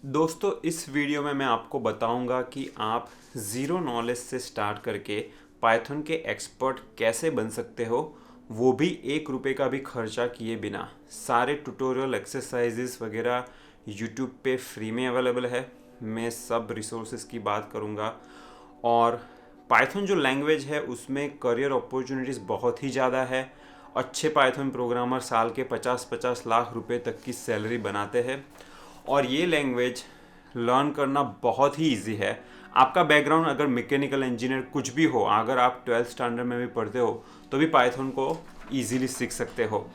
दोस्तों इस वीडियो में मैं आपको बताऊंगा कि आप ज़ीरो नॉलेज से स्टार्ट करके पाइथन के एक्सपर्ट कैसे बन सकते हो, वो भी 1 रुपये का भी खर्चा किए बिना। सारे ट्यूटोरियल एक्सरसाइजेस वगैरह यूट्यूब पे फ्री में अवेलेबल है। मैं सब रिसोर्सेज की बात करूंगा। और पाइथन जो लैंग्वेज है उसमें करियर अपॉर्चुनिटीज़ बहुत ही ज़्यादा है। अच्छे पाइथन प्रोग्रामर साल के 50-50 लाख रुपए तक की सैलरी बनाते हैं। और ये लैंग्वेज लर्न करना बहुत ही इजी है। आपका बैकग्राउंड अगर मैकेनिकल इंजीनियर कुछ भी हो, अगर आप 12th स्टैंडर्ड में भी पढ़ते हो तो भी पाइथन को इजीली सीख सकते हो।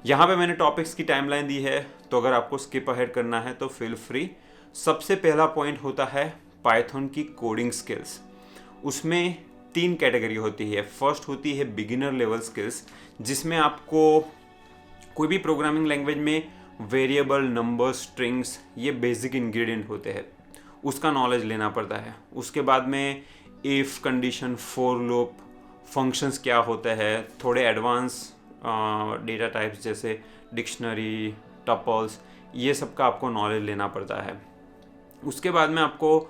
यहाँ पे मैंने टॉपिक्स की टाइमलाइन दी है, तो अगर आपको स्किप अहेड करना है तो फील फ्री। सबसे पहला पॉइंट होता है पाइथन की कोडिंग स्किल्स। उसमें 3 कैटेगरी होती है। फर्स्ट होती है बिगिनर लेवल स्किल्स, जिसमें आपको कोई भी प्रोग्रामिंग लैंग्वेज में वेरिएबल, नंबर, स्ट्रिंग्स, ये बेसिक इंग्रेडिएंट होते हैं, उसका नॉलेज लेना पड़ता है। उसके बाद में if condition, for loop, functions क्या होते हैं, थोड़े एडवांस डेटा टाइप्स जैसे डिक्शनरी, टपल्स, ये सब का आपको नॉलेज लेना पड़ता है। उसके बाद में आपको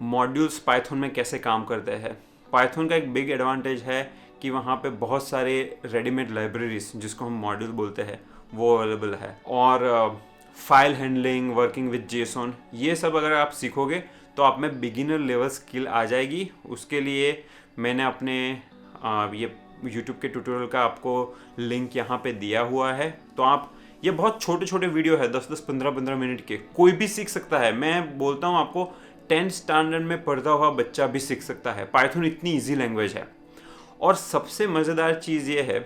मॉड्यूल्स पाइथन में कैसे काम करते हैं। पाइथन का एक बिग एडवांटेज है कि वहाँ पे बहुत सारे रेडीमेड लाइब्रेरीज, जिसको हम मॉड्यूल बोलते हैं, वो अवेलेबल है। और file handling, working with Jason, ये सब अगर आप सीखोगे तो आप में बिगिनर लेवल स्किल आ जाएगी। उसके लिए मैंने अपने ये यूट्यूब के ट्यूटोरियल का आपको लिंक यहाँ पे दिया हुआ है। तो आप, ये बहुत छोटे छोटे वीडियो है, 10-10, 15-15 मिनट के, कोई भी सीख सकता है। मैं बोलता हूँ आपको 10th स्टैंडर्ड में पढ़ता हुआ बच्चा भी सीख सकता है। पाइथन इतनी ईजी लैंग्वेज है। और सबसे मज़ेदार चीज़ ये है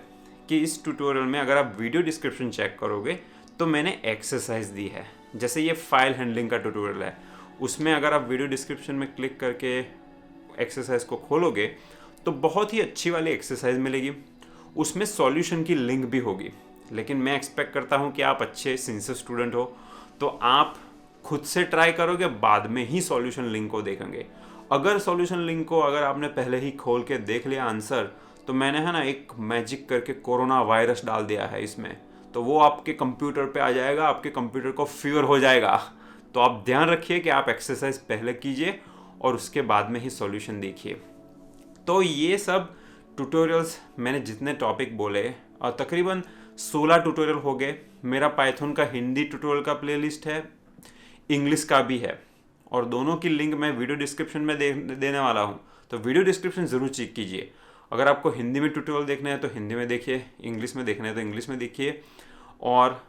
कि इस ट्यूटोरियल में अगर आप वीडियो डिस्क्रिप्शन चेक करोगे तो मैंने एक्सरसाइज दी है। जैसे ये फाइल हैंडलिंग का ट्यूटोरियल है, उसमें अगर आप वीडियो डिस्क्रिप्शन में क्लिक करके एक्सरसाइज को खोलोगे तो बहुत ही अच्छी वाली एक्सरसाइज मिलेगी। उसमें सॉल्यूशन की लिंक भी होगी। लेकिन मैं एक्सपेक्ट करता हूँ कि आप अच्छे सिंसियर स्टूडेंट हो, तो आप खुद से ट्राई करोगे, बाद में ही सॉल्यूशन लिंक को देखेंगे। अगर सॉल्यूशन लिंक को अगर आपने पहले ही खोल के देख लिया आंसर, तो मैंने है ना एक मैजिक करके कोरोना वायरस डाल दिया है इसमें, तो वो आपके कंप्यूटर पे आ जाएगा, आपके कंप्यूटर को फीवर हो जाएगा। तो आप ध्यान रखिए कि आप एक्सरसाइज पहले कीजिए और उसके बाद में ही सॉल्यूशन देखिए। तो ये सब ट्यूटोरियल्स मैंने जितने टॉपिक बोले, और तकरीबन 16 ट्यूटोरियल हो गए। मेरा पाइथन का हिंदी ट्यूटोरियल का प्लेलिस्ट है, इंग्लिश का भी है, और दोनों की लिंक मैं वीडियो डिस्क्रिप्शन में देने वाला हूँ। तो वीडियो डिस्क्रिप्शन ज़रूर चेक कीजिए। अगर आपको हिंदी में ट्यूटोरियल देखना है तो हिंदी में देखिए, इंग्लिश में देखना है तो इंग्लिश में देखिए। और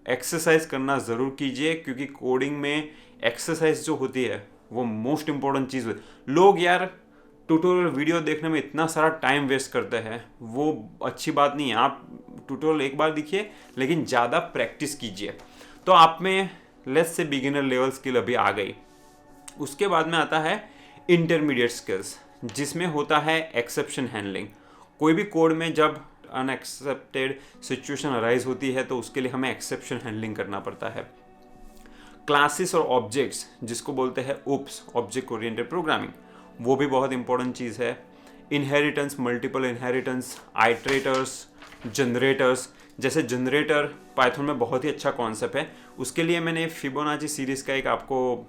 एक्सरसाइज करना ज़रूर कीजिए, क्योंकि कोडिंग में एक्सरसाइज जो होती है वो मोस्ट इम्पॉर्टेंट चीज़ है। लोग यार ट्यूटोरियल वीडियो देखने में इतना सारा टाइम वेस्ट करते हैं, वो अच्छी बात नहीं है। आप ट्यूटोरियल एक बार देखिए, लेकिन ज़्यादा प्रैक्टिस कीजिए। तो आप में let's say beginner level skill अभी आ गई। उसके बाद में आता है इंटरमीडिएट स्किल्स, जिसमें होता है एक्सेप्शन हैंडलिंग। कोई भी कोड में जब अनएक्सेप्टेड सिचुएशन अराइज होती है तो उसके लिए हमें एक्सेप्शन हैंडलिंग करना पड़ता है। क्लासेस और ऑब्जेक्ट्स, जिसको बोलते हैं ओप्स, ऑब्जेक्ट ओरिएंटेड प्रोग्रामिंग, वो भी बहुत इंपॉर्टेंट चीज़ है। Inheritance, multiple inheritance, iterators, generators. जैसे जनरेटर पाइथन में बहुत ही अच्छा कॉन्सेप्ट है। उसके लिए मैंने फिबोनाची सीरीज़ का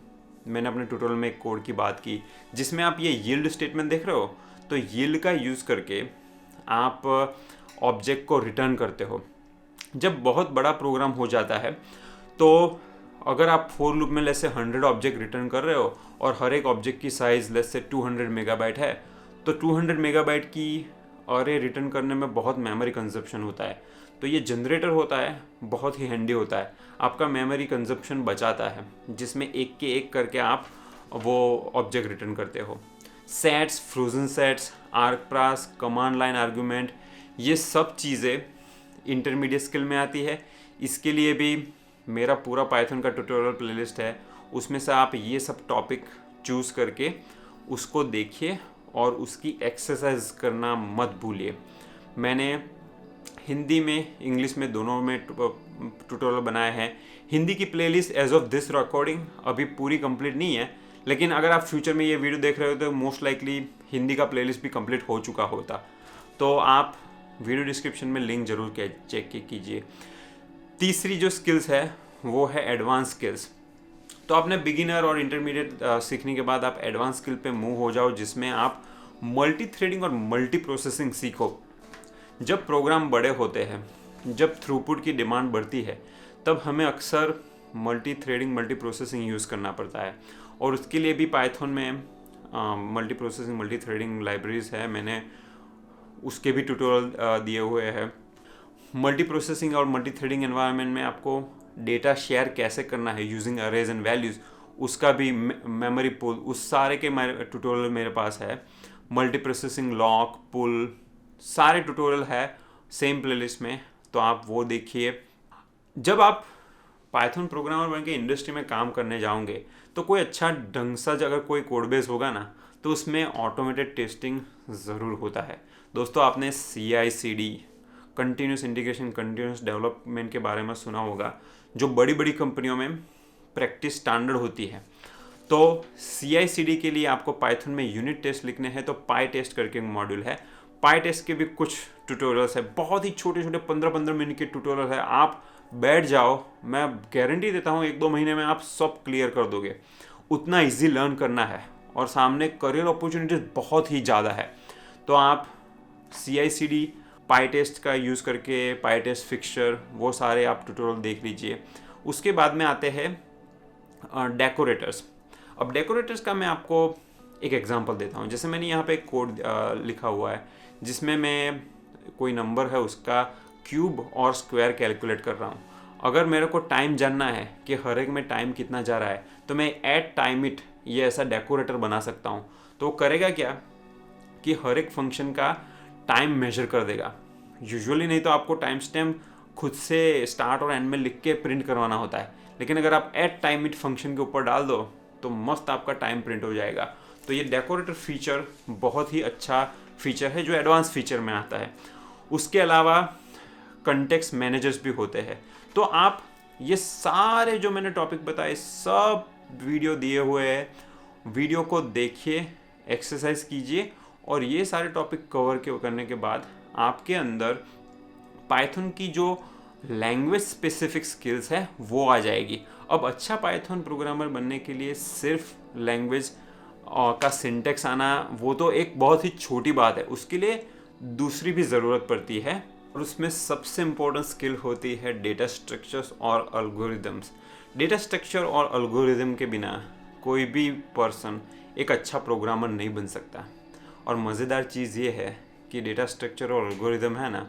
मैंने अपने ट्यूटोरियल में एक कोड की बात की, जिसमें आप ये यील्ड स्टेटमेंट देख रहे हो। तो यील्ड का यूज़ करके आप ऑब्जेक्ट को रिटर्न करते हो। जब बहुत बड़ा प्रोग्राम हो जाता है तो अगर आप फॉर लूप में लेट्स से 100 ऑब्जेक्ट रिटर्न कर रहे हो और हर एक ऑब्जेक्ट की साइज़ लेट्स से 200 मेगाबाइट है, तो 200 मेगाबाइट की अरे रिटर्न करने में बहुत मेमोरी कंजप्शन होता है। तो ये जनरेटर होता है, बहुत ही हैंडी होता है, आपका मेमोरी कंजप्शन बचाता है, जिसमें एक के एक करके आप वो ऑब्जेक्ट रिटर्न करते हो। Sets, frozen sets, argparse, command line argument, ये सब चीज़ें इंटरमीडिएट स्किल में आती है। इसके लिए भी मेरा पूरा पाइथन का ट्यूटोरियल प्लेलिस्ट है, उसमें से आप ये सब टॉपिक चूज़ करके उसको देखिए और उसकी एक्सरसाइज करना मत भूलिए। मैंने हिंदी में, इंग्लिश में, दोनों में ट्यूटोरियल बनाए हैं। हिंदी की playlist as of this recording अभी पूरी कंप्लीट नहीं है, लेकिन अगर आप फ्यूचर में ये वीडियो देख रहे हो तो मोस्ट लाइकली हिंदी का प्लेलिस्ट भी कंप्लीट हो चुका होता। तो आप वीडियो डिस्क्रिप्शन में लिंक जरूर चेक कीजिए। तीसरी जो स्किल्स है वो है एडवांस स्किल्स। तो आपने बिगिनर और इंटरमीडिएट सीखने के बाद आप एडवांस स्किल पे मूव हो जाओ, जिसमें आप मल्टी थ्रेडिंग और मल्टी प्रोसेसिंग सीखो। जब प्रोग्राम बड़े होते हैं, जब थ्रूपुट की डिमांड बढ़ती है, तब हमें अक्सर multi threading multi processing use करना पड़ता है। और उसके लिए भी पाइथन में multi processing multi threading libraries है, मैंने उसके भी ट्यूटोरियल दिए हुए हैं। मल्टी प्रोसेसिंग और मल्टी थ्रेडिंग एनवायरनमेंट में आपको डेटा शेयर कैसे करना है यूजिंग अरेज एंड वैल्यूज़, उसका भी मेमोरी पुल, उस सारे के ट्यूटोरियल मेरे पास है। मल्टी प्रोसेसिंग लॉक पुल, सारे ट्यूटोरियल है सेम प्लेलिस्ट में, तो आप वो देखिए। जब आप पाइथन प्रोग्रामर बन के इंडस्ट्री में काम करने जाओगे, तो कोई अच्छा ढंग सा अगर कोई कोड बेस होगा ना, तो उसमें ऑटोमेटेड टेस्टिंग ज़रूर होता है। दोस्तों, आपने CI/CD continuous integration continuous development के बारे में सुना होगा, जो बड़ी बड़ी कंपनियों में प्रैक्टिस स्टैंडर्ड होती है। तो CI/CD के लिए आपको पाइथन में यूनिट टेस्ट लिखने हैं, तो पाई टेस्ट करके एक मॉड्यूल है। पाई टेस्ट के भी कुछ ट्यूटोरियल्स है, बहुत ही छोटे छोटे 15-15 मिनट के ट्यूटोरियल है। आप बैठ जाओ, मैं गारंटी देता हूँ 1-2 महीने में आप सब क्लियर कर दोगे। उतना इजी लर्न करना है और सामने करियर अपॉर्चुनिटीज बहुत ही ज़्यादा है। तो आप CI/CD पाई टेस्ट का यूज़ करके, पाई टेस्ट फिक्सचर, वो सारे आप ट्यूटोरियल देख लीजिए। उसके बाद में आते हैं डेकोरेटर्स। अब डेकोरेटर्स का मैं आपको एक एग्जांपल देता हूँ। जैसे मैंने यहाँ पे एक कोड लिखा हुआ है, जिसमें मैं कोई नंबर है उसका क्यूब और स्क्वायर कैलकुलेट कर रहा हूँ। अगर मेरे को टाइम जानना है कि हर एक में टाइम कितना जा रहा है, तो मैं ऐट टाइम इट ये ऐसा डेकोरेटर बना सकता हूँ। तो वो करेगा क्या कि हर एक फंक्शन का टाइम मेजर कर देगा। यूजुअली नहीं तो आपको टाइम स्टैम्प खुद से स्टार्ट और एंड में लिख के प्रिंट करवाना होता है, लेकिन अगर आप ऐट टाइम इट फंक्शन के ऊपर डाल दो तो मस्त आपका टाइम प्रिंट हो जाएगा। तो ये डेकोरेटर फीचर बहुत ही अच्छा फीचर है, जो एडवांस फीचर में आता है। उसके अलावा कंटेक्स्ट मैनेजर्स भी होते हैं। तो आप ये सारे जो मैंने टॉपिक बताए सब वीडियो दिए हुए हैं, वीडियो को देखिए, एक्सरसाइज कीजिए, और ये सारे टॉपिक कवर करने के बाद आपके अंदर पाइथन की जो लैंग्वेज स्पेसिफिक स्किल्स है वो आ जाएगी। अब अच्छा पाइथन प्रोग्रामर बनने के लिए सिर्फ लैंग्वेज का सिंटेक्स आना वो तो एक बहुत ही छोटी बात है, उसके लिए दूसरी भी ज़रूरत पड़ती है, और उसमें सबसे इम्पोर्टेंट स्किल होती है डेटा स्ट्रक्चर्स और एल्गोरिदम्स। डेटा स्ट्रक्चर और एल्गोरिदम के बिना कोई भी पर्सन एक अच्छा प्रोग्रामर नहीं बन सकता। और मज़ेदार चीज़ ये है कि डेटा स्ट्रक्चर और एल्गोरिदम है ना,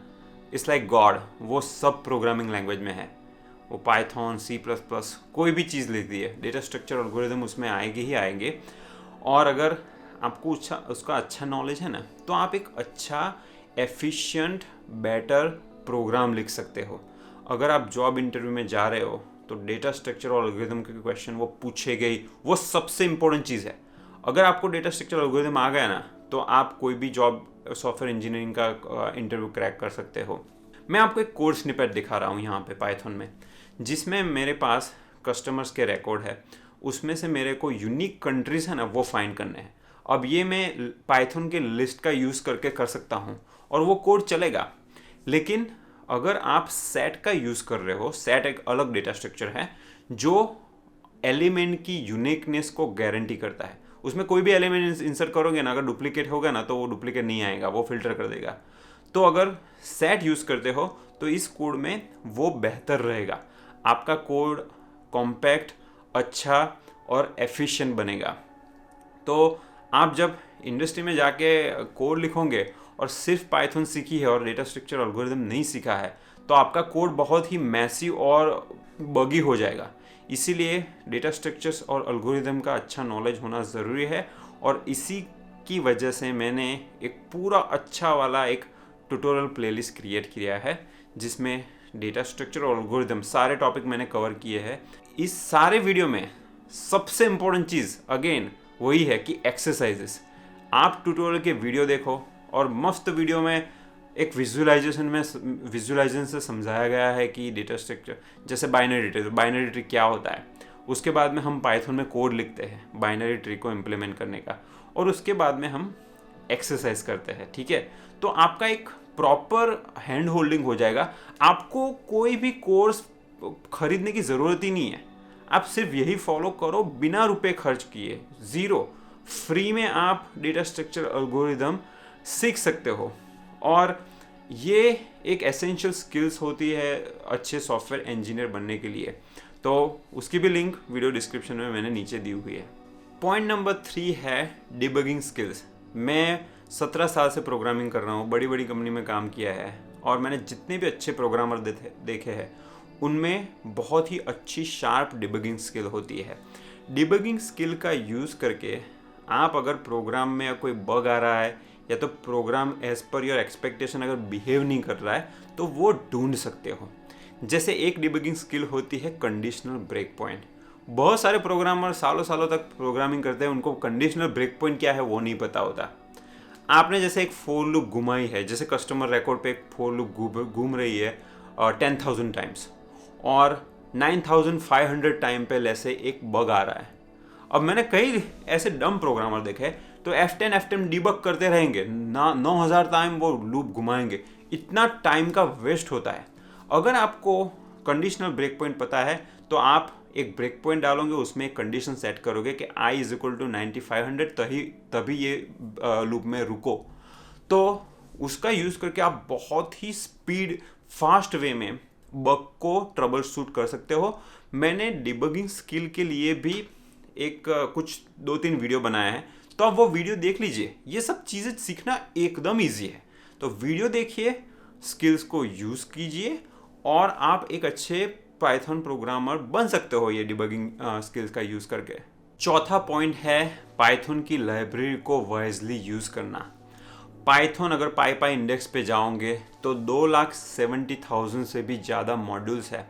इट्स लाइक गॉड, वो सब प्रोग्रामिंग लैंग्वेज में है। वो पाइथन, C++, कोई भी चीज़ लिख दी है, डेटा स्ट्रक्चर और एल्गोरिदम उसमें आएंगे ही आएंगे। और अगर आपको उसका अच्छा नॉलेज है ना, तो आप एक अच्छा एफिशिएंट बेटर प्रोग्राम लिख सकते हो। अगर आप जॉब इंटरव्यू में जा रहे हो तो डेटा स्ट्रक्चर और एल्गोरिदम के क्वेश्चन वो पूछे गए, वो सबसे इंपॉर्टेंट चीज़ है। अगर आपको डेटा स्ट्रक्चर और एल्गोरिदम आ गया ना, तो आप कोई भी जॉब सॉफ्टवेयर इंजीनियरिंग का इंटरव्यू क्रैक कर सकते हो। मैं आपको एक कोड स्निपेट दिखा रहा हूँ यहाँ पे पाइथन में, जिसमें मेरे पास कस्टमर्स के रिकॉर्ड है, उसमें से मेरे को यूनिक कंट्रीज है ना वो फाइंड करने हैं। अब ये मैं पाइथन के लिस्ट का यूज़ करके कर सकता हूँ और वो कोड चलेगा। लेकिन अगर आप सेट का यूज़ कर रहे हो, सेट एक अलग डेटा स्ट्रक्चर है जो एलिमेंट की यूनिकनेस को गारंटी करता है। उसमें कोई भी एलिमेंट इंसर्ट करोगे ना, अगर डुप्लीकेट होगा ना तो वो डुप्लीकेट नहीं आएगा, वो फिल्टर कर देगा। तो अगर सेट यूज़ करते हो तो इस कोड में वो बेहतर रहेगा, आपका कोड कॉम्पैक्ट, अच्छा और एफिशिएंट बनेगा। तो आप जब इंडस्ट्री में जाके कोड लिखोगे और सिर्फ पाइथन सीखी है और डेटा स्ट्रक्चर एल्गोरिदम नहीं सीखा है, तो आपका कोड बहुत ही मैसी और बगी हो जाएगा। इसीलिए डेटा स्ट्रक्चर्स और एल्गोरिदम का अच्छा नॉलेज होना ज़रूरी है, और इसी की वजह से मैंने एक पूरा अच्छा वाला एक ट्यूटोरियल प्लेलिस्ट क्रिएट किया है, जिसमें डेटा स्ट्रक्चर और एल्गोरिदम सारे टॉपिक मैंने कवर किए हैं। इस सारे वीडियो में सबसे इम्पोर्टेंट चीज़ अगेन वही है कि एक्सरसाइजेस। आप ट्यूटोरियल के वीडियो देखो, और मस्त वीडियो में एक विजुअलाइजेशन से समझाया गया है कि डेटा स्ट्रक्चर जैसे बाइनरी ट्री क्या होता है। उसके बाद में हम पाइथन में कोड लिखते हैं बाइनरी ट्री को इम्प्लीमेंट करने का, और उसके बाद में हम एक्सरसाइज करते हैं। ठीक है, तो आपका एक प्रॉपर हैंड होल्डिंग हो जाएगा। आपको कोई भी कोर्स खरीदने की ज़रूरत ही नहीं है, आप सिर्फ यही फॉलो करो बिना रुपए खर्च किए, ज़ीरो, फ्री में आप डेटा स्ट्रक्चर एल्गोरिदम सीख सकते हो। और ये एक एसेंशियल स्किल्स होती है अच्छे सॉफ्टवेयर इंजीनियर बनने के लिए। तो उसकी भी लिंक वीडियो डिस्क्रिप्शन में मैंने नीचे दी हुई है। पॉइंट नंबर 3 है डिबगिंग स्किल्स। मैं 17 साल से प्रोग्रामिंग कर रहा हूँ, बड़ी बड़ी कंपनी में काम किया है, और मैंने जितने भी अच्छे प्रोग्रामर देखे हैं उनमें बहुत ही अच्छी शार्प डिबगिंग स्किल होती है। डिबगिंग स्किल का यूज़ करके आप अगर प्रोग्राम में कोई बग आ रहा है या तो program as per your expectation अगर बिहेव नहीं कर रहा है तो वो ढूंढ सकते हो। जैसे एक डिबगिंग स्किल होती है कंडीशनल ब्रेक पॉइंट। बहुत सारे प्रोग्रामर सालों सालों तक प्रोग्रामिंग करते हैं, उनको कंडीशनल ब्रेक पॉइंट क्या है वो नहीं पता होता। आपने जैसे एक फोर लूप घुमाई है, जैसे कस्टमर रिकॉर्ड पे एक फोर लूप घूम रही है 10,000 टाइम्स, और 9,500 टाइम पे ऐसे एक बग आ रहा है। अब मैंने कई ऐसे डम प्रोग्रामर देखे, तो F10 डिबग करते रहेंगे ना, 9,000 टाइम वो लूप घुमाएंगे, इतना टाइम का वेस्ट होता है। अगर आपको कंडीशनल ब्रेक पॉइंट पता है तो आप एक ब्रेक पॉइंट डालोगे, उसमें एक कंडीशन सेट करोगे कि i = 9,500, तभी ये लूप में रुको। तो उसका यूज़ करके आप बहुत ही स्पीड फास्ट वे में बग को ट्रबल शूट कर सकते हो। मैंने डिबगिंग स्किल के लिए भी एक कुछ 2-3 वीडियो बनाया है, तो आप वो वीडियो देख लीजिए। ये सब चीज़ें सीखना एकदम ईजी है, तो वीडियो देखिए, स्किल्स को यूज़ कीजिए और आप एक अच्छे पाइथन प्रोग्रामर बन सकते हो ये डिबगिंग स्किल्स का यूज़ करके। चौथा पॉइंट है पाइथन की लाइब्रेरी को वाइजली यूज़ करना। पाइथन अगर पाई इंडेक्स पे जाओगे तो 2,70,000 से भी ज़्यादा मॉड्यूल्स है।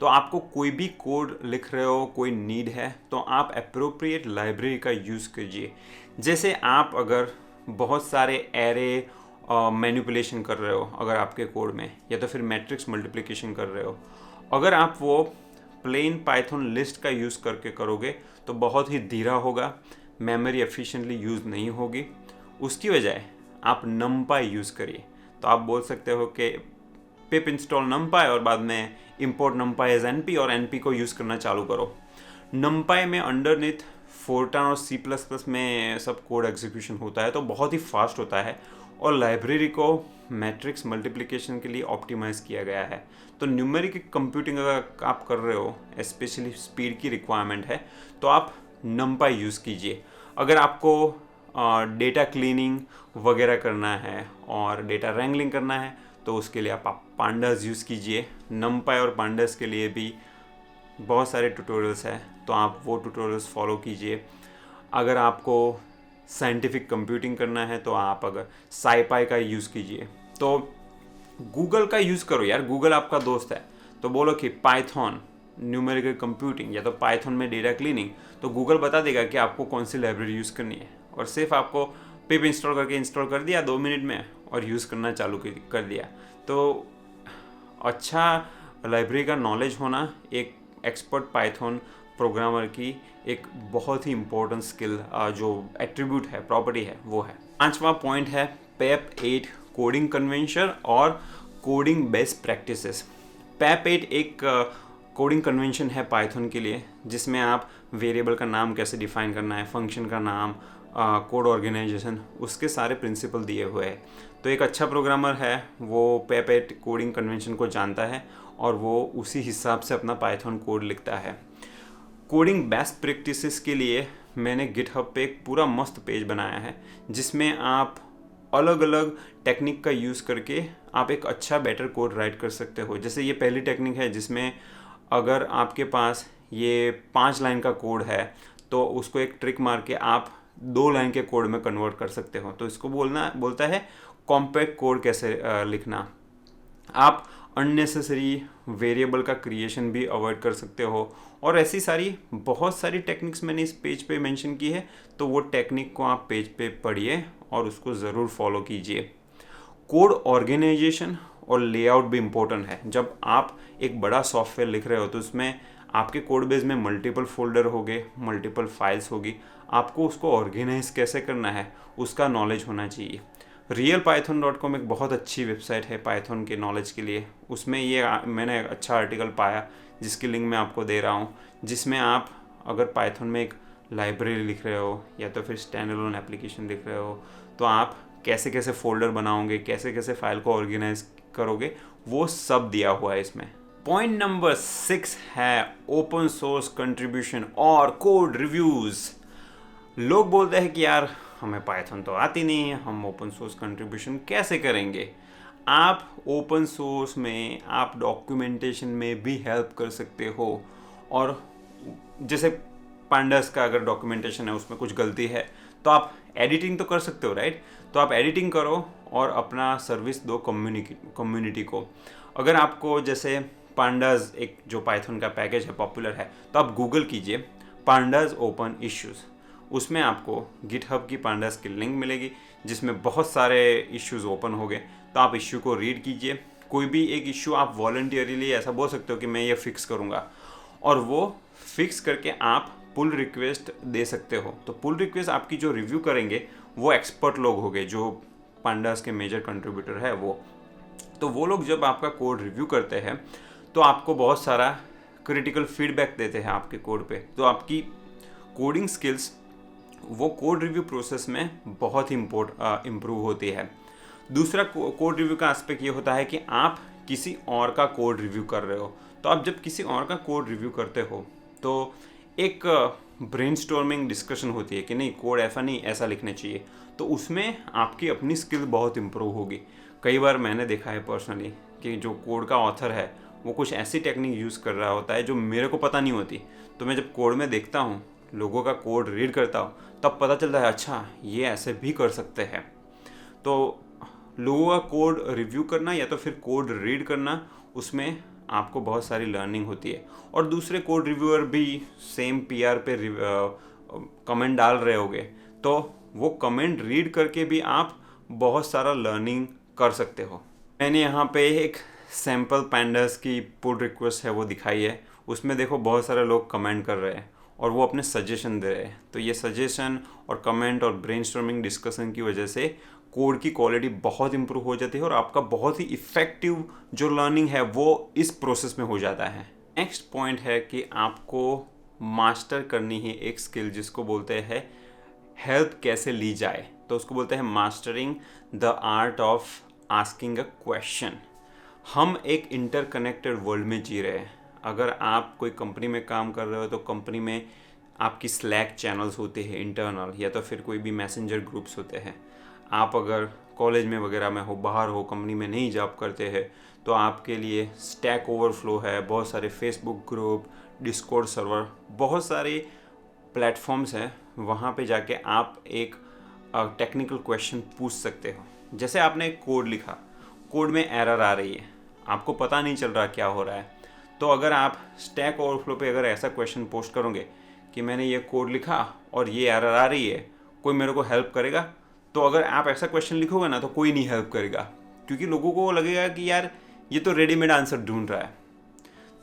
तो आपको कोई भी कोड लिख रहे हो, कोई नीड है, तो आप एप्रोप्रिएट लाइब्रेरी का यूज़ कीजिए। जैसे आप अगर बहुत सारे एरे मैनिपुलेशन कर रहे हो अगर आपके कोड में, या तो फिर मैट्रिक्स मल्टीप्लिकेशन कर रहे हो, अगर आप वो प्लेन पाइथन लिस्ट का यूज़ करके करोगे तो बहुत ही धीरा होगा, मेमोरी एफिशिएंटली यूज़ नहीं होगी। उसकी बजाय आप numpy यूज़ करिए। तो आप बोल सकते हो कि पिप इंस्टॉल numpy और बाद में import numpy एज np और np को यूज़ करना चालू करो। numpy में अंडरनीथ फोर्टान और C++ में सब कोड एग्जीक्यूशन होता है, तो बहुत ही फास्ट होता है, और लाइब्रेरी को मैट्रिक्स मल्टीप्लिकेशन के लिए ऑप्टिमाइज़ किया गया है। तो न्यूमेरिक कंप्यूटिंग अगर आप कर रहे हो, स्पेशली स्पीड की रिक्वायरमेंट है, तो आप numpy यूज़ कीजिए। अगर आपको डेटा क्लीनिंग वगैरह करना है और डेटा रैंगलिंग करना है तो उसके लिए आप पांडास यूज़ कीजिए। numpy और पांडास के लिए भी बहुत सारे ट्यूटोरियल्स हैं, तो आप वो ट्यूटोरियल्स फॉलो कीजिए। अगर आपको साइंटिफिक कंप्यूटिंग करना है तो आप अगर SciPy का यूज़ कीजिए। तो गूगल का यूज़ करो यार, गूगल आपका दोस्त है। तो बोलो कि पाइथन न्यूमेरिकल कंप्यूटिंग या तो पाइथन में डेटा क्लीनिंग, तो गूगल बता देगा कि आपको कौन सी लाइब्रेरी यूज़ करनी है, और सिर्फ आपको पिप इंस्टॉल करके इंस्टॉल कर दिया 2 मिनट में और यूज़ करना चालू कर दिया। तो अच्छा लाइब्रेरी का नॉलेज होना एक एक्सपर्ट पाइथन प्रोग्रामर की एक बहुत ही इम्पोर्टेंट स्किल, जो एट्रीब्यूट है, प्रॉपर्टी है, वो है। 5वां पॉइंट है पेप 8 कोडिंग कन्वेंशन और कोडिंग बेस्ट प्रैक्टिसेस। पेप 8 एक कोडिंग कन्वेंशन है पाइथन के लिए, जिसमें आप वेरिएबल का नाम कैसे डिफाइन करना है, फंक्शन का नाम, कोड ऑर्गेनाइजेशन, उसके सारे प्रिंसिपल दिए हुए हैं। तो एक अच्छा प्रोग्रामर है वो पेप 8 कोडिंग कन्वेंशन को जानता है और वो उसी हिसाब से अपना पाइथन कोड लिखता है। कोडिंग बेस्ट प्रैक्टिसेस के लिए मैंने गिटहब पे एक पूरा मस्त पेज बनाया है, जिसमें आप अलग अलग टेक्निक का यूज़ करके आप एक अच्छा बेटर कोड राइट कर सकते हो। जैसे ये पहली टेक्निक है जिसमें अगर आपके पास ये 5 लाइन का कोड है तो उसको एक ट्रिक मार के आप 2 लाइन के कोड में कन्वर्ट कर सकते हो। तो इसको बोलता है कॉम्पैक्ट कोड कैसे लिखना। आप अननेसेसरी वेरिएबल का क्रिएशन भी अवॉइड कर सकते हो, और ऐसी सारी बहुत सारी टेक्निक्स मैंने इस पेज पे मेंशन की है। तो वो टेक्निक को आप पेज पे पढ़िए और उसको ज़रूर फॉलो कीजिए। कोड ऑर्गेनाइजेशन और लेआउट भी इम्पोर्टेंट है। जब आप एक बड़ा सॉफ्टवेयर लिख रहे हो तो उसमें आपके कोड बेस में मल्टीपल फोल्डर होंगे, मल्टीपल फाइल्स होगी, आपको उसको ऑर्गेनाइज कैसे करना है उसका नॉलेज होना चाहिए। realpython.com एक बहुत अच्छी वेबसाइट है पाइथन के नॉलेज के लिए। उसमें ये मैंने अच्छा आर्टिकल पाया जिसकी लिंक मैं आपको दे रहा हूँ, जिसमें आप अगर पाइथन में एक लाइब्रेरी लिख रहे हो या तो फिर स्टैंड अलोन एप्लीकेशन लिख रहे हो, तो आप कैसे कैसे फोल्डर बनाओगे, कैसे कैसे फाइल को ऑर्गेनाइज करोगे, वो सब दिया हुआ है इसमें। पॉइंट नंबर 6 है ओपन सोर्स कंट्रीब्यूशन और कोड रिव्यूज़। लोग बोलते हैं कि यार हमें पाइथन तो आती नहीं है, हम ओपन सोर्स कंट्रीब्यूशन कैसे करेंगे। आप ओपन सोर्स में आप डॉक्यूमेंटेशन में भी हेल्प कर सकते हो, और जैसे पांडास का अगर डॉक्यूमेंटेशन है उसमें कुछ गलती है तो आप एडिटिंग तो कर सकते हो, राइट। तो आप एडिटिंग करो और अपना सर्विस दो कम्युनिटी को। अगर आपको जैसे पांडास एक जो पाइथन का पैकेज है पॉपुलर है, तो आप गूगल कीजिए पांडास ओपन इश्यूज़, उसमें आपको गिटहब की पांडास की लिंक मिलेगी जिसमें बहुत सारे इश्यूज़ ओपन हो गए। तो आप इश्यू को रीड कीजिए, कोई भी एक इश्यू आप वॉलंटियरली ऐसा बोल सकते हो कि मैं ये फिक्स करूँगा, और वो फिक्स करके आप पुल रिक्वेस्ट दे सकते हो। तो पुल रिक्वेस्ट आपकी जो रिव्यू करेंगे वो एक्सपर्ट लोग हो गए, जो पांडास के मेजर कंट्रीब्यूटर है वो। तो वो लोग जब आपका कोड रिव्यू करते हैं तो आपको बहुत सारा क्रिटिकल फीडबैक देते हैं आपके कोड पे। तो आपकी कोडिंग स्किल्स वो कोड रिव्यू प्रोसेस में बहुत ही इम्प्रूव होती है। दूसरा कोड रिव्यू का एस्पेक्ट ये होता है कि आप किसी और का कोड रिव्यू कर रहे हो। तो आप जब किसी और का कोड रिव्यू करते हो तो एक ब्रेनस्टॉर्मिंग डिस्कशन होती है कि नहीं कोड ऐसा नहीं ऐसा लिखना चाहिए, तो उसमें आपकी अपनी स्किल बहुत इम्प्रूव होगी। कई बार मैंने देखा है पर्सनली कि जो कोड का ऑथर है वो कुछ ऐसी टेक्निक यूज़ कर रहा होता है जो मेरे को पता नहीं होती। तो मैं जब कोड में देखता हूँ, लोगों का कोड रीड करता हूँ, तब पता चलता है अच्छा ये ऐसे भी कर सकते हैं। तो लोगों का कोड रिव्यू करना या तो फिर कोड रीड करना, उसमें आपको बहुत सारी लर्निंग होती है। और दूसरे कोड रिव्यूअर भी सेम पीआर पे कमेंट डाल रहे होगे, तो वो कमेंट रीड करके भी आप बहुत सारा लर्निंग कर सकते हो। मैंने यहाँ पे एक सैम्पल पांडास की पुल रिक्वेस्ट है वो दिखाई है, उसमें देखो बहुत सारे लोग कमेंट कर रहे हैं और वो अपने सजेशन दे रहे हैं। तो ये सजेशन और कमेंट और ब्रेनस्टॉर्मिंग डिस्कशन की वजह से कोड की क्वालिटी बहुत इंप्रूव हो जाती है और आपका बहुत ही इफ़ेक्टिव जो लर्निंग है वो इस प्रोसेस में हो जाता है। नेक्स्ट पॉइंट है कि आपको मास्टर करनी है एक स्किल जिसको बोलते हैं हेल्प कैसे ली जाए। तो उसको बोलते हैं mastering the art of asking a question. हम एक इंटरकनेक्टेड वर्ल्ड में जी रहे हैं। अगर आप कोई कंपनी में काम कर रहे हो तो कंपनी में आपकी स्लैक चैनल्स होते हैं इंटरनल, या तो फिर कोई भी मैसेंजर ग्रुप्स होते हैं। आप अगर कॉलेज में वगैरह में हो, बाहर हो, कंपनी में नहीं जॉब करते हैं, तो आपके लिए स्टैक ओवरफ्लो है, बहुत सारे फेसबुक ग्रुप, डिस्कॉर्ड सर्वर, बहुत सारे प्लेटफॉर्म्स हैं। वहाँ पे जाके आप एक टेक्निकल क्वेश्चन पूछ सकते हो। जैसे आपने एक कोड लिखा, कोड में एरर आ रही है, आपको पता नहीं चल रहा क्या हो रहा है, तो अगर आप स्टैक ओवरफ्लो पे अगर ऐसा क्वेश्चन पोस्ट करोगे कि मैंने ये कोड लिखा और ये एरर आ रही है, कोई मेरे को हेल्प करेगा? तो अगर आप ऐसा क्वेश्चन लिखोगे ना तो कोई नहीं हेल्प करेगा, क्योंकि लोगों को लगेगा कि यार ये तो रेडीमेड आंसर ढूंढ रहा है।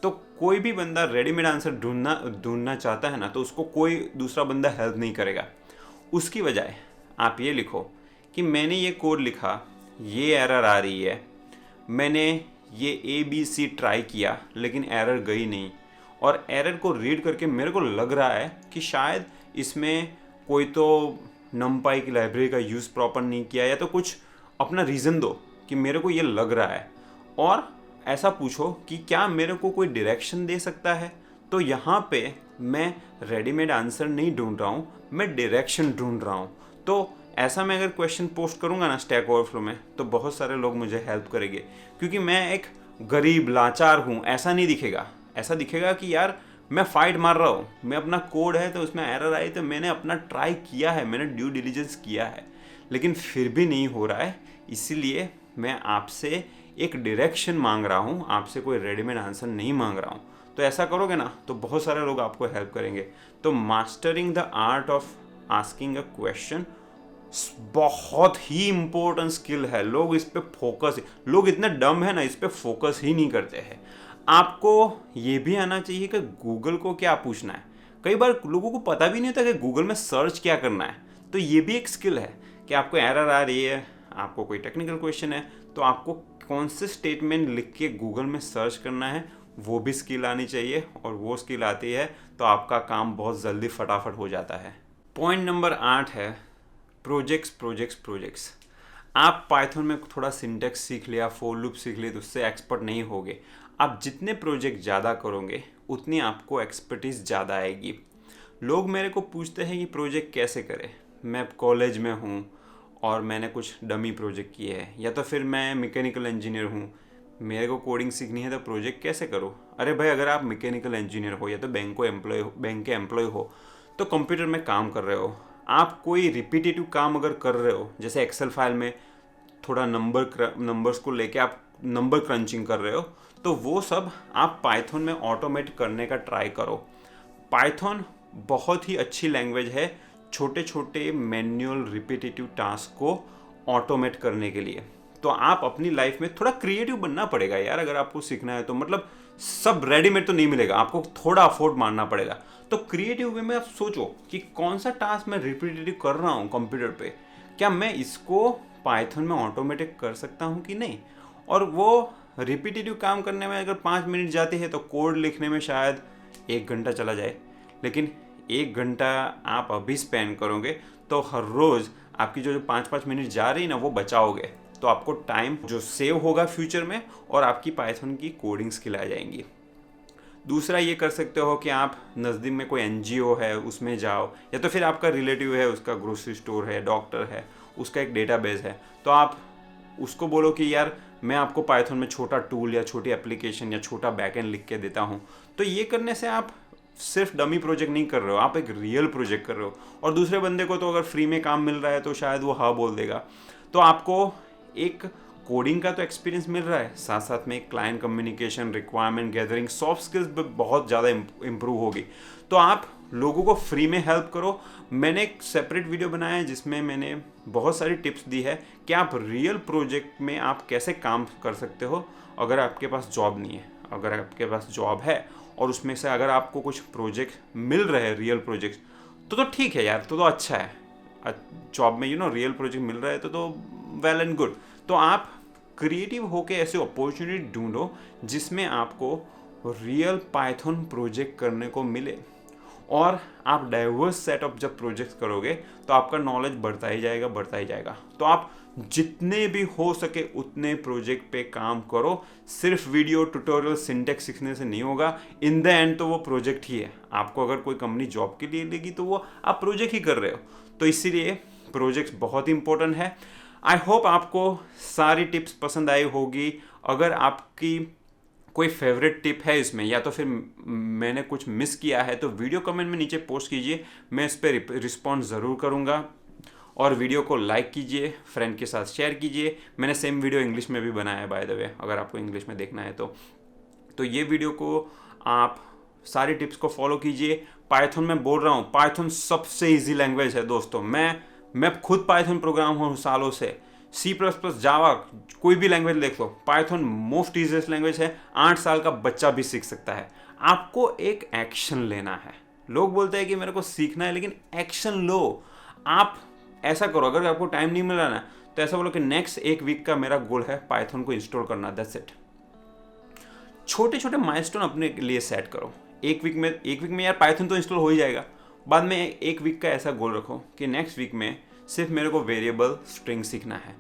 तो कोई भी बंदा रेडीमेड आंसर ढूंढना चाहता है ना, तो उसको कोई दूसरा बंदा हेल्प नहीं करेगा। उसकी बजाय आप ये लिखो कि मैंने ये कोड लिखा, ये एरर आ रही है, मैंने ये ABC ट्राई किया लेकिन एरर गई नहीं, और एरर को रीड करके मेरे को लग रहा है कि शायद इसमें कोई तो नमपाई की लाइब्रेरी का यूज़ प्रॉपर नहीं किया, या तो कुछ अपना रीज़न दो कि मेरे को ये लग रहा है। और ऐसा पूछो कि क्या मेरे को कोई डायरेक्शन दे सकता है। तो यहाँ पे मैं रेडीमेड आंसर नहीं ढूंढ रहा हूँ, मैं डायरेक्शन ढूंढ रहा हूँ। तो ऐसा मैं अगर क्वेश्चन पोस्ट करूँगा ना स्टैक ओवरफ्लो में, तो बहुत सारे लोग मुझे हेल्प करेंगे, क्योंकि मैं एक गरीब लाचार हूँ ऐसा नहीं दिखेगा। ऐसा दिखेगा कि यार मैं फाइट मार रहा हूँ, मैं अपना कोड है तो उसमें एरर आई तो मैंने अपना ट्राई किया है, मैंने ड्यू डिलीजेंस किया है, लेकिन फिर भी नहीं हो रहा है। इसीलिए मैं आपसे एक डायरेक्शन मांग रहा हूँ, आपसे कोई रेडीमेड आंसर नहीं मांग रहा हूँ। तो ऐसा करोगे ना तो बहुत सारे लोग आपको हेल्प करेंगे। तो mastering the art of asking a question बहुत ही इम्पोर्टेंट स्किल है। लोग इस पे फोकस, लोग इतने डम है ना, इस पे फोकस ही नहीं करते हैं। आपको ये भी आना चाहिए कि गूगल को क्या पूछना है। कई बार लोगों को पता भी नहीं होता कि गूगल में सर्च क्या करना है। तो ये भी एक स्किल है कि आपको एरर आ रही है, आपको कोई टेक्निकल क्वेश्चन है, तो आपको कौन से स्टेटमेंट लिख के गूगल में सर्च करना है, वो भी स्किल आनी चाहिए। और वो स्किल आती है तो तो आपका काम बहुत जल्दी फटाफट हो जाता है। पॉइंट नंबर 8 है प्रोजेक्ट्स। आप पाइथन में थोड़ा सिंटैक्स सीख लिया, फॉर लूप सीख लिया तो उससे एक्सपर्ट नहीं होगे। आप जितने प्रोजेक्ट ज़्यादा करोगे उतनी आपको एक्सपर्टीज़ ज़्यादा आएगी। लोग मेरे को पूछते हैं कि प्रोजेक्ट कैसे करें। मैं कॉलेज में हूँ और मैंने कुछ डमी प्रोजेक्ट किए हैं, या तो फिर मैं मैकेनिकल इंजीनियर हूँ, मेरे को कोडिंग सीखनी है तो प्रोजेक्ट कैसे करो। अरे भाई, अगर आप मैकेनिकल इंजीनियर हो या तो बैंक के एम्प्लॉय हो तो कंप्यूटर में काम कर रहे हो, आप कोई रिपीटेटिव काम अगर कर रहे हो, जैसे एक्सेल फाइल में थोड़ा नंबर्स को लेके आप नंबर क्रंचिंग कर रहे हो, तो वो सब आप पाइथन में ऑटोमेट करने का ट्राई करो। पाइथन बहुत ही अच्छी लैंग्वेज है छोटे छोटे मैन्युअल रिपीटेटिव टास्क को ऑटोमेट करने के लिए। तो आप अपनी लाइफ में थोड़ा क्रिएटिव बनना पड़ेगा यार, अगर आपको सीखना है तो। मतलब सब रेडीमेड तो नहीं मिलेगा, आपको थोड़ा अफोर्ड मारना पड़ेगा। तो क्रिएटिव वे में आप सोचो कि कौन सा टास्क मैं रिपीटेटिव कर रहा हूँ कंप्यूटर पे, क्या मैं इसको पाइथन में ऑटोमेटिक कर सकता हूँ कि नहीं। और वो रिपीटेटिव काम करने में अगर 5 मिनट जाते हैं तो कोड लिखने में शायद 1 घंटा चला जाए, लेकिन 1 घंटा आप अभी स्पेंड करोगे तो हर रोज़ आपकी जो 5-5 मिनट जा रही है ना वो बचाओगे, तो आपको टाइम जो सेव होगा फ्यूचर में और आपकी पाइथन की कोडिंग स्किल आ जाएंगी। दूसरा ये कर सकते हो कि आप नज़दीक में कोई एनजीओ है उसमें जाओ, या तो फिर आपका रिलेटिव है, उसका ग्रोसरी स्टोर है, डॉक्टर है, उसका एक डेटाबेस है, तो आप उसको बोलो कि यार मैं आपको पाइथन में छोटा टूल या छोटी एप्लीकेशन या छोटा बैकएंड लिख के देता हूँ। तो ये करने से आप सिर्फ डमी प्रोजेक्ट नहीं कर रहे हो, आप एक रियल प्रोजेक्ट कर रहे हो। और दूसरे बंदे को तो अगर फ्री में काम मिल रहा है तो शायद वो हाँ बोल देगा। तो आपको एक कोडिंग का तो एक्सपीरियंस मिल रहा है, साथ साथ में client communication, requirement gathering, soft skills बहुत ज़्यादा इम्प्रूव होगी। तो आप लोगों को फ्री में हेल्प करो। मैंने एक सेपरेट वीडियो बनाया है जिसमें मैंने बहुत सारी टिप्स दी है कि आप रियल प्रोजेक्ट में आप कैसे काम कर सकते हो अगर आपके पास जॉब नहीं है। अगर आपके पास जॉब है और उसमें से अगर आपको कुछ प्रोजेक्ट मिल रहे हैं, रियल प्रोजेक्ट, तो ठीक है यार, तो अच्छा है। जॉब में रियल प्रोजेक्ट मिल रहा है तो वेल एंड गुड। तो आप क्रिएटिव होके ऐसे अपॉर्चुनिटी ढूंढो जिसमें आपको रियल पाइथन प्रोजेक्ट करने को मिले, और आप डाइवर्स सेट ऑफ जब प्रोजेक्ट करोगे तो आपका नॉलेज बढ़ता ही जाएगा। तो आप जितने भी हो सके उतने प्रोजेक्ट पे काम करो। सिर्फ वीडियो ट्यूटोरियल सिंटेक्स सीखने से नहीं होगा, इन द एंड तो वो प्रोजेक्ट ही है। आपको अगर कोई कंपनी जॉब के लिए लेगी तो वो आप प्रोजेक्ट ही कर रहे हो। तो इसीलिए प्रोजेक्ट्स बहुत इंपॉर्टेंट है। आई होप आपको सारी टिप्स पसंद आई होगी। अगर आपकी कोई फेवरेट टिप है इसमें, या तो फिर मैंने कुछ मिस किया है, तो वीडियो कमेंट में नीचे पोस्ट कीजिए, मैं इस पर रिस्पॉन्स ज़रूर करूँगा। और वीडियो को लाइक कीजिए, फ्रेंड के साथ शेयर कीजिए। मैंने सेम वीडियो इंग्लिश में भी बनाया है बाय द वे, अगर आपको इंग्लिश में देखना है तो ये वीडियो को आप सारी टिप्स को फॉलो कीजिए। पाइथन में बोल रहा हूँ, पाइथन सबसे ईजी लैंग्वेज है दोस्तों। मैं खुद पाइथन प्रोग्राम हूँ सालों से। C++, जावा, कोई भी लैंग्वेज देख लो, पाइथन मोस्ट ईजीएस्ट लैंग्वेज है। 8 साल का बच्चा भी सीख सकता है। आपको एक एक्शन लेना है। लोग बोलते हैं कि मेरे को सीखना है, लेकिन एक्शन लो। आप ऐसा करो, अगर आपको टाइम नहीं मिल रहा ना तो ऐसा बोलो कि नेक्स्ट 1 वीक का मेरा गोल है पाइथन को इंस्टॉल करना, दैट्स इट। छोटे छोटे माइलस्टोन अपने लिए सेट करो। एक वीक में यार पाइथन तो इंस्टॉल हो ही जाएगा। बाद में 1 वीक का ऐसा गोल रखो कि नेक्स्ट वीक में सिर्फ मेरे को वेरिएबल स्ट्रिंग सीखना है।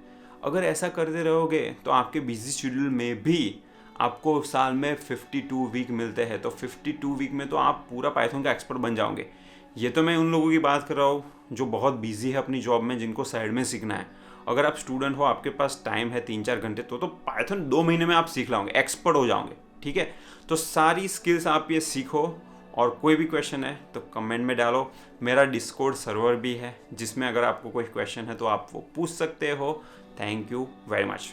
अगर ऐसा करते रहोगे तो आपके बिजी शेड्यूल में भी आपको साल में 52 वीक मिलते हैं, तो 52 वीक में तो आप पूरा पाइथन का एक्सपर्ट बन जाओगे। ये तो मैं उन लोगों की बात कर रहा हूँ जो बहुत बिजी है अपनी जॉब में, जिनको साइड में सीखना है। अगर आप स्टूडेंट हो, आपके पास टाइम है 3-4 घंटे, तो पाइथन 2 महीने में आप सीख लाओगे, एक्सपर्ट हो जाओगे। ठीक है, तो सारी स्किल्स आप ये सीखो। और कोई भी क्वेश्चन है तो कमेंट में डालो। मेरा डिस्कॉर्ड सर्वर भी है जिसमें अगर आपको कोई क्वेश्चन है तो आप वो पूछ सकते हो। Thank you very much.